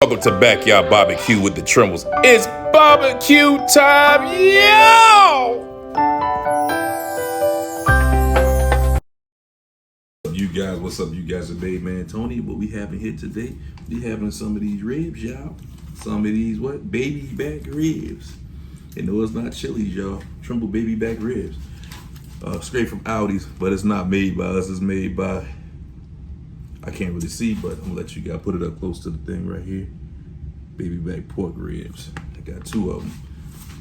Welcome to Backyard Barbecue with the Trembles. It's barbecue time, yo! What's up, you guys? It's Babe Man Tony. What we having here today? We having some of these ribs, y'all. Some of these baby back ribs. And no, it's not Chili's, y'all. Tremble baby back ribs. Straight from Aldi's, but it's not made by us. It's made by, I can't really see, but I'm gonna let you guys put it up close to the thing right here. Baby back pork ribs. I got two of them.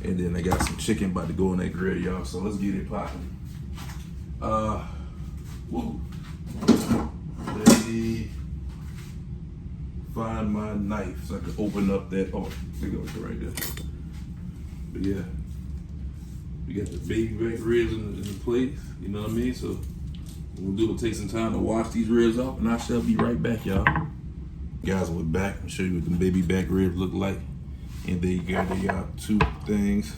And then I got some chicken about to go in that grill, y'all. So let's get it popping. Let me find my knife so I can open up that. Oh, there goes right there. But yeah, we got the baby back ribs in the plate. You know what I mean? So what we'll do is take some time to wash these ribs off, and I shall be right back, y'all. Guys, we're back. I'll show you what the baby back ribs look like. And there you got y'all two things,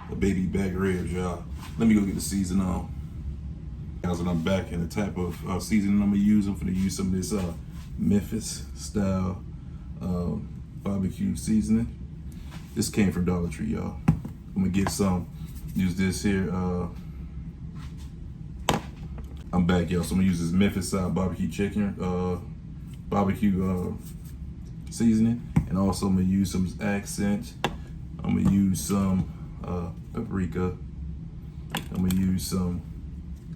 the baby back ribs, y'all. Let me go get the seasoning on. Guys, when I'm back, and the type of seasoning I'm gonna use, I'm gonna use some of this Memphis style barbecue seasoning. This came from Dollar Tree, y'all. I'm gonna get some, use this here. I'm back, y'all. So I'm gonna use this Memphis style barbecue chicken, barbecue seasoning, and also I'm gonna use some accent. I'm gonna use some paprika. I'm gonna use some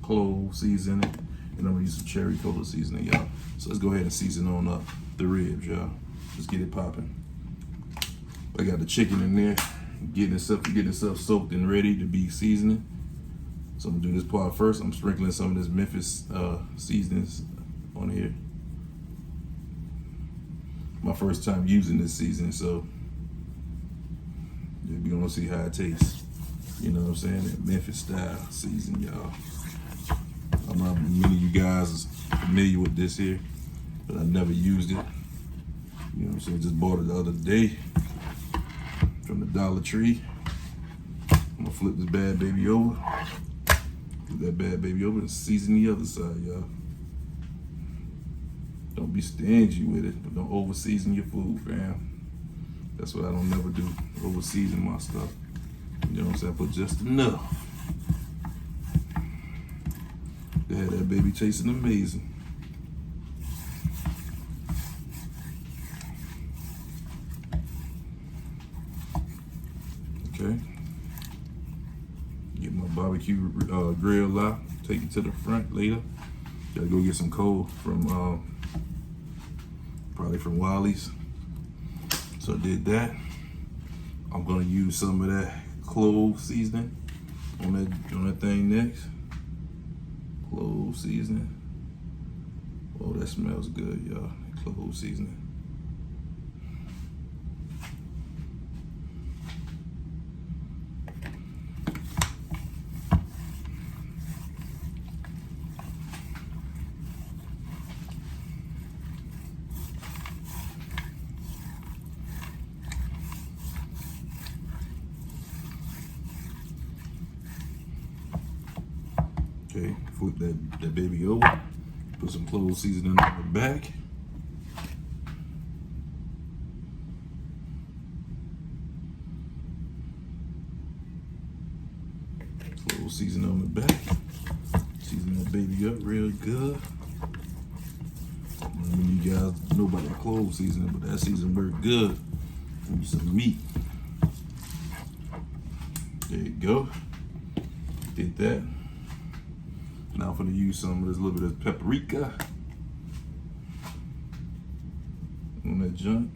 clove seasoning, and I'm gonna use some cherry cola seasoning, y'all. So let's go ahead and season on up the ribs, y'all. Let's get it popping. I got the chicken in there, getting itself soaked and ready to be seasoning. So I'm gonna do this part first. I'm sprinkling some of this Memphis seasonings on here. My first time using this seasoning, so we're gonna see how it tastes. You know what I'm saying? That Memphis style season, y'all. I know many of you guys is familiar with this here, but I never used it. You know what I'm saying? Just bought it the other day from the Dollar Tree. I'm gonna flip this bad baby over. Flip that bad baby over and season the other side, y'all. Don't be stingy with it, but don't over season your food, fam. That's what I don't never do. Over season my stuff. You know what I'm saying? Put just enough. They had that baby tasting amazing. Okay. Get my barbecue grill out. Take it to the front later. Gotta go get some coal from probably from Wally's. So I did that. I'm gonna use some of that clove seasoning on that thing next. Clove seasoning. Oh, that smells good, y'all. Clove seasoning. Okay, flip that baby over. Put some clove seasoning on the back. Clove seasoning on the back. Season that baby up real good. I mean, you guys know about the clove seasoning, but that season worked good. Use some meat. There you go. Did that. Now I'm gonna use some of this little bit of paprika on that junk.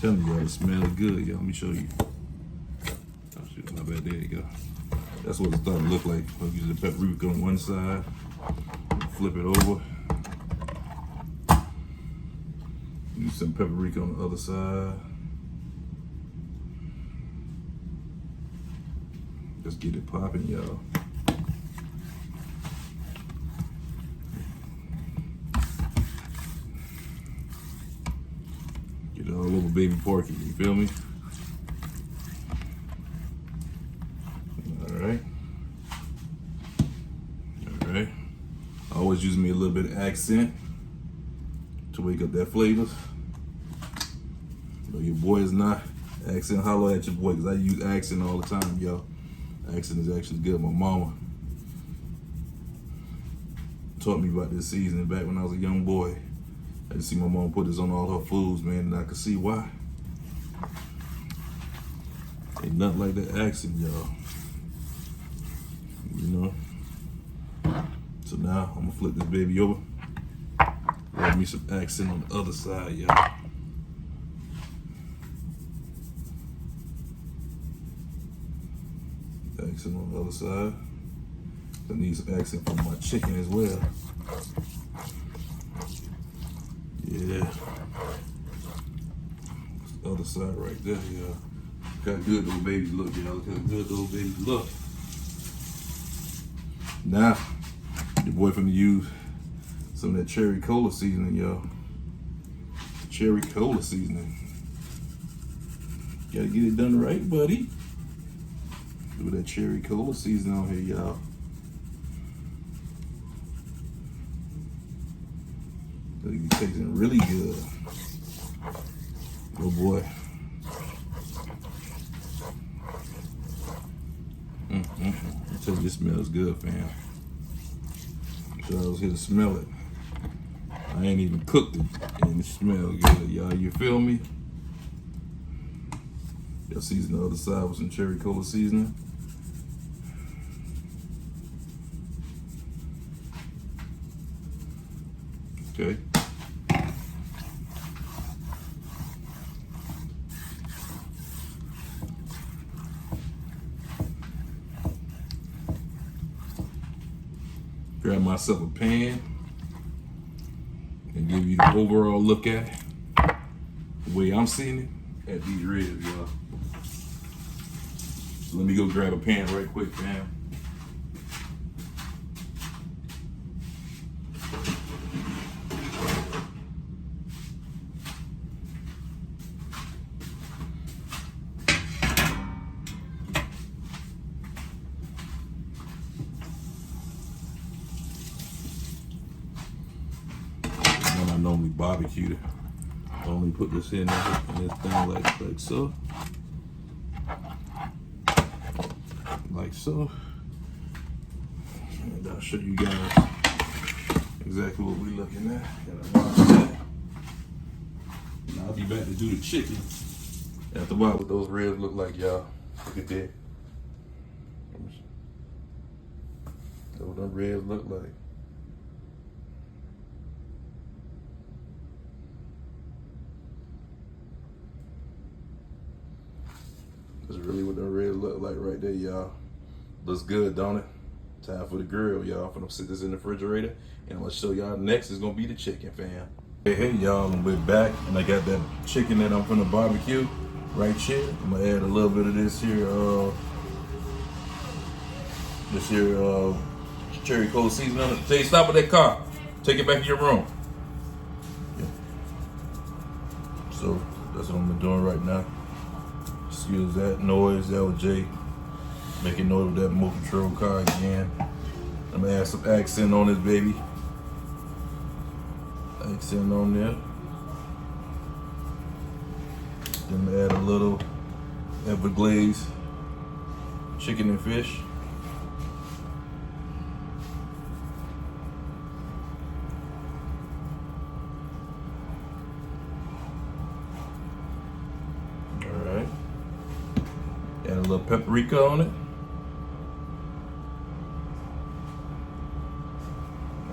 Telling y'all, it smells good, y'all. Let me show you. Oh shit, my bad. There you go. That's what it's starting to look like. I'll use the paprika on one side, flip it over. Use some paprika on the other side. Let's get it popping, y'all. Get it all over baby porky, you feel me? All right. right. Always using me a little bit of accent to wake up that flavor. Your boy is not accent. Holler at your boy, because I use accent all the time, y'all. Accent is actually good. My mama taught me about this seasoning back when I was a young boy. I just see my mom put this on all her foods, man, and I could see why. Ain't nothing like that accent, y'all. You know? So now I'm gonna flip this baby over. Grab me some accent on the other side, y'all. Accent on the other side. I need some accent for my chicken as well. Yeah. What's the other side right there, y'all? Look how good those babies look, y'all. Look how good those babies look. Now, your boy finna use some of that cherry cola seasoning, y'all. Cherry cola seasoning. Gotta get it done right, buddy. Do that cherry cola seasoning on here, y'all. It'll be tasting really good. Oh boy. I tell you, this smells good, fam. So I was here to smell it. I ain't even cooked it, and it smells good, y'all. You feel me? Y'all season the other side with some cherry cola seasoning. Okay. Grab myself a pan and give you the overall look at it. The way I'm seeing it at these ribs, y'all. So let me go grab a pan right quick, fam. I normally barbecue it. I only put this in this thing like so. Like so. And I'll show you guys exactly what we're looking at. And I'll be back to do the chicken after a while what those ribs look like, y'all. Look at that. That's what them ribs look like. That's really what the ribs look like right there, y'all. Looks good, don't it? Time for the grill, y'all. I'm gonna sit this in the refrigerator, and I'm gonna show y'all next is gonna be the chicken, fam. Hey, y'all, we're back, and I got that chicken that I'm gonna barbecue right here. I'm gonna add a little bit of this here cherry cola seasoning on it. Say, stop with that car. Take it back to your room. Yeah. So that's what I'm doing right now. Excuse that noise. That was Jay making noise with that remote control car again. I'm gonna add some accent on this baby. Accent on there. Then I'm gonna add a little Everglades chicken and fish. Alright. Add a little paprika on it.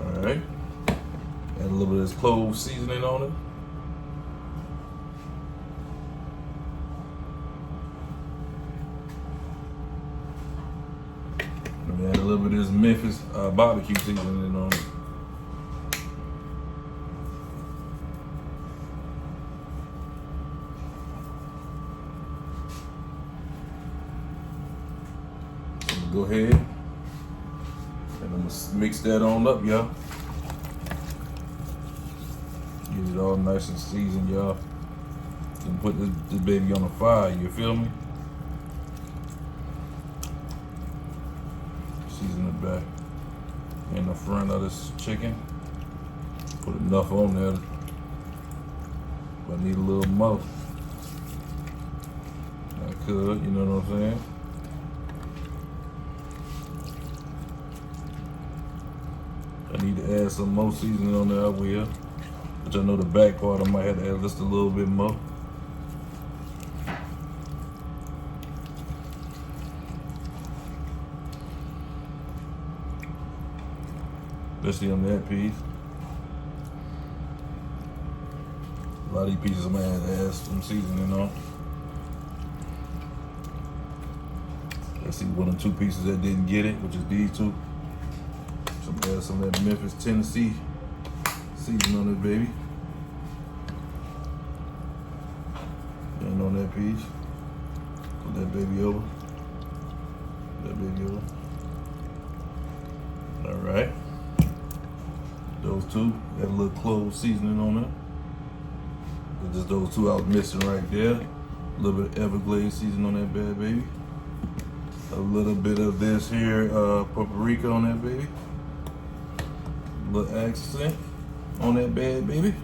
Alright. Add a little bit of this clove seasoning on it. Add a little bit of this Memphis barbecue seasoning on it. I'm gonna go ahead and I'm gonna mix that on up, y'all. Get it all nice and seasoned, y'all. And put this baby on the fire, you feel me? Season it back. in the front of this chicken. Put enough on there, but I need a little more. I could, you know what I'm saying? I need to add some more seasoning on there, I will. Which I know the back part I might have to add just a little bit more. Especially on that piece. A lot of these pieces I might have to add some seasoning on. Let's see, one or two pieces that didn't get it, which is these two. So I'm gonna add some of that Memphis, Tennessee seasoning on it, baby. And on that piece. Put that baby over. That baby over. All right. Those two, got a little clove seasoning on there. Just those two I was missing right there. A little bit of Everglades seasoning on that bad baby. A little bit of this here, paprika on that baby. A little accent on that bad baby.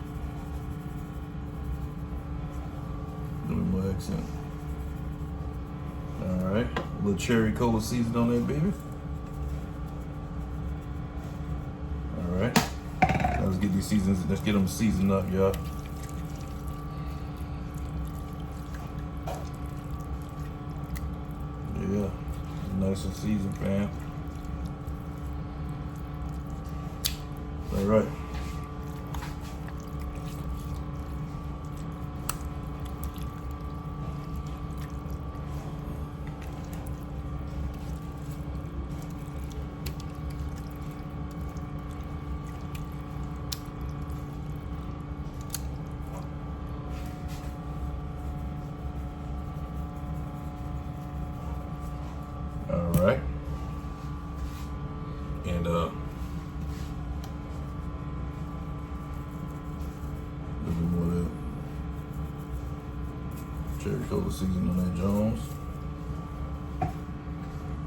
A little more accent. All right, a little cherry cola seasoning on that baby. All right. Let's get these seasons, let's get them seasoned up, y'all. Yeah, nice and seasoned, fam. All right. All right. And a little bit more of that cherry cola seasoning on that Jones.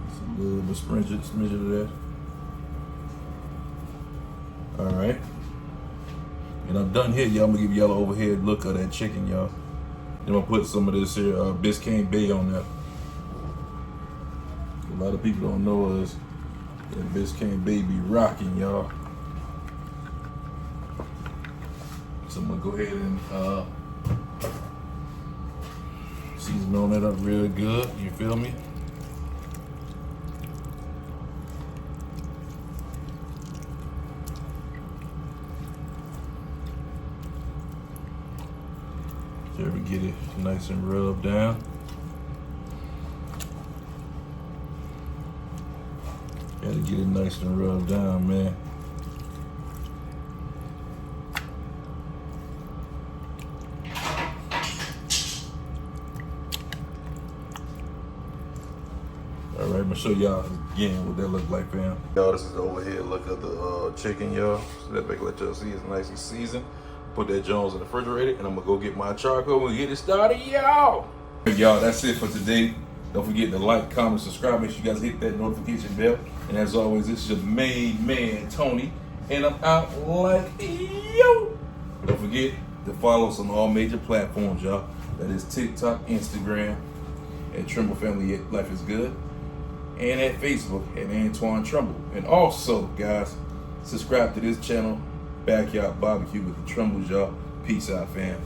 Just a little bit smidge of that. All right. And I'm done here, y'all. I'm gonna give y'all an overhead look of that chicken, y'all. Then I'm gonna put some of this here Biscayne Bay on there. A lot of people don't know us. That Biscayne Bay be rocking, y'all. So I'm gonna go ahead and season on that up real good. You feel me? So we get it nice and rubbed down. Gotta get it nice and rubbed down, man. All right, I'm gonna show y'all again what that look like, fam. Y'all, this is the overhead look of the chicken, y'all. So that back, let y'all see it's nice and seasoned. Put that Jones in the refrigerator, and I'm gonna go get my charcoal and get it started, y'all. Y'all, that's it for today. Don't forget to like, comment, subscribe. Make sure you guys hit that notification bell. And as always, this is your main man, Tony. And I'm out like yo. Don't forget to follow us on all major platforms, y'all. That is TikTok, Instagram, at Trimble Family Life is Good. And at Facebook, at Antoine Trimble. And also, guys, subscribe to this channel, Backyard Barbecue with the Trimbles, y'all. Peace out, fam.